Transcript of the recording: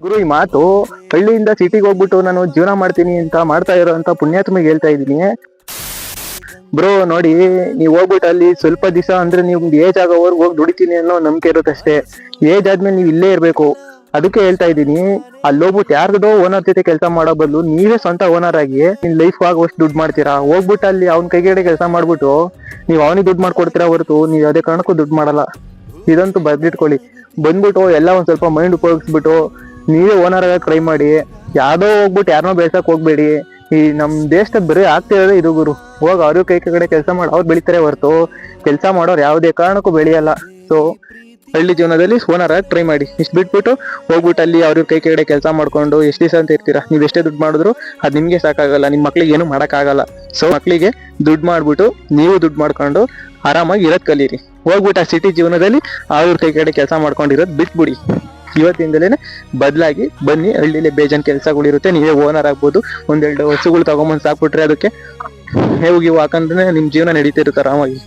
ಗುರು, ಈ ಮಾತು ಹಳ್ಳಿಯಿಂದ ಸಿಟಿಗೆ ಹೋಗ್ಬಿಟ್ಟು ನಾನು ಜೀವನ ಮಾಡ್ತೀನಿ ಅಂತ ಮಾಡ್ತಾ ಇರೋಂತ ಪುಣ್ಯಾತ್ಮಿಗೆ ಹೇಳ್ತಾ ಇದ್ದೀನಿ. ಬ್ರೋ ನೋಡಿ, ನೀವ್ ಹೋಗ್ಬಿಟ್ಟು ಅಲ್ಲಿ ಸ್ವಲ್ಪ ದಿವಸ ಅಂದ್ರೆ ನಿಮ್ಗೆ ಏಜ್ ಆಗೋವರ್ಗು ಹೋಗಿ ದುಡಿತೀನಿ ಅನ್ನೋ ನಂಬಿಕೆ ಇರುತ್ತಷ್ಟೇ. ಏಜ್ ಆದ್ಮೇಲೆ ನೀವ್ ಇಲ್ಲೇ ಇರ್ಬೇಕು. ಅದಕ್ಕೆ ಹೇಳ್ತಾ ಇದ್ದೀನಿ, ಅಲ್ಲಿ ಹೋಗ್ಬಿಟ್ಟು ಯಾರ್ದೋ ಓನರ್ ಜೊತೆ ಕೆಲಸ ಮಾಡೋ ಬದಲು ನೀವೇ ಸ್ವಂತ ಓನರ್ ಆಗಿ ನಿಮ್ ಲೈಫ್ ಆಗುವಷ್ಟು ದುಡ್ಡು ಮಾಡ್ತೀರಾ. ಹೋಗ್ಬಿಟ್ಟು ಅಲ್ಲಿ ಅವ್ನ ಕೈಗಡೆ ಕೆಲಸ ಮಾಡ್ಬಿಟ್ಟು ನೀವ್ ಅವನಿಗೆ ದುಡ್ಡು ಮಾಡ್ಕೊಡ್ತೀರಾ ಹೊರತು ನೀವ್ ಅದೇ ಕಾರಣಕ್ಕೂ ದುಡ್ಡು ಮಾಡಲ್ಲ. ಇದಂತೂ ಬರ್ದಿಟ್ಕೊಳ್ಳಿ. ಬಂದ್ಬಿಟ್ಟು ಎಲ್ಲ ಒಂದ್ ಸ್ವಲ್ಪ ಮೈಂಡ್ ಉಪಯೋಗಿಸ್ಬಿಟ್ಟು ನೀವೇ ಓನರ್ ಆಗಿ ಟ್ರೈ ಮಾಡಿ. ಯಾವ್ದೋ ಹೋಗ್ಬಿಟ್ಟು ಯಾರನ್ನೋ ಬೆಳ್ಸಕ್ ಹೋಗ್ಬೇಡಿ. ಈ ನಮ್ ದೇಶದಾಗ ಬರೀ ಆಗ್ತಿರೋದೇ ಇದು ಗುರು. ಹೋಗಿ ಅವ್ರ ಕೈ ಕಡೆ ಕೆಲಸ ಮಾಡಿ ಅವ್ರು ಬೆಳಿತಾರೆ ಹೊರತು ಕೆಲಸ ಮಾಡೋರು ಯಾವುದೇ ಕಾರಣಕ್ಕೂ ಬೆಳೆಯಲ್ಲ. ಸೊ ಹಳ್ಳಿ ಜೀವನದಲ್ಲಿ ಓನರ್ ಆಗಿ ಟ್ರೈ ಮಾಡಿ. ಇಷ್ಟು ಬಿಟ್ಬಿಟ್ಟು ಹೋಗ್ಬಿಟ್ಟು ಅಲ್ಲಿ ಅವ್ರ ಕೈ ಕಡೆ ಕೆಲಸ ಮಾಡ್ಕೊಂಡು ಎಷ್ಟು ದಿವಸ ಅಂತ ಇರ್ತೀರಾ? ನೀವ್ ಎಷ್ಟೇ ದುಡ್ಡು ಮಾಡಿದ್ರು ಅದ್ ನಿಮ್ಗೆ ಸಾಕಾಗಲ್ಲ, ನಿಮ್ ಮಕ್ಳಿಗೆ ಏನು ಮಾಡಕ್ಕಾಗಲ್ಲ. ಸೊ ಮಕ್ಳಿಗೆ ದುಡ್ಡು ಮಾಡ್ಬಿಟ್ಟು ನೀವು ದುಡ್ಡು ಮಾಡ್ಕೊಂಡು ಆರಾಮಾಗಿ ಇರೋದ್ ಕಲೀರಿ. ಹೋಗ್ಬಿಟ್ಟು ಆ ಸಿಟಿ ಜೀವನದಲ್ಲಿ ಅವ್ರ ಕೈ ಕಡೆ ಕೆಲಸ ಮಾಡ್ಕೊಂಡಿರೋದು ಬಿಟ್ಬಿಡಿ. ಇವತ್ತಿಂದಲೇನೆ ಬದಲಾಗಿ ಬನ್ನಿ. ಹಳ್ಳಿಲಿ ಬೇಜಾನ್ ಕೆಲಸಗಳಿರುತ್ತೆ, ನೀವೇ ಓನರ್ ಆಗ್ಬೋದು. ಒಂದೆರಡು ಹಸುಗಳು ತಗೊಂಬಂದ್ ಸಾಕ್ಬಿಟ್ರೆ ಅದಕ್ಕೆ ಮೇವು ಗೀವು ಹಾಕಂದ್ರೆ ನಿಮ್ ಜೀವನ ನಡೀತಿರುತ್ತೆ ಆರಾಮಾಗಿ.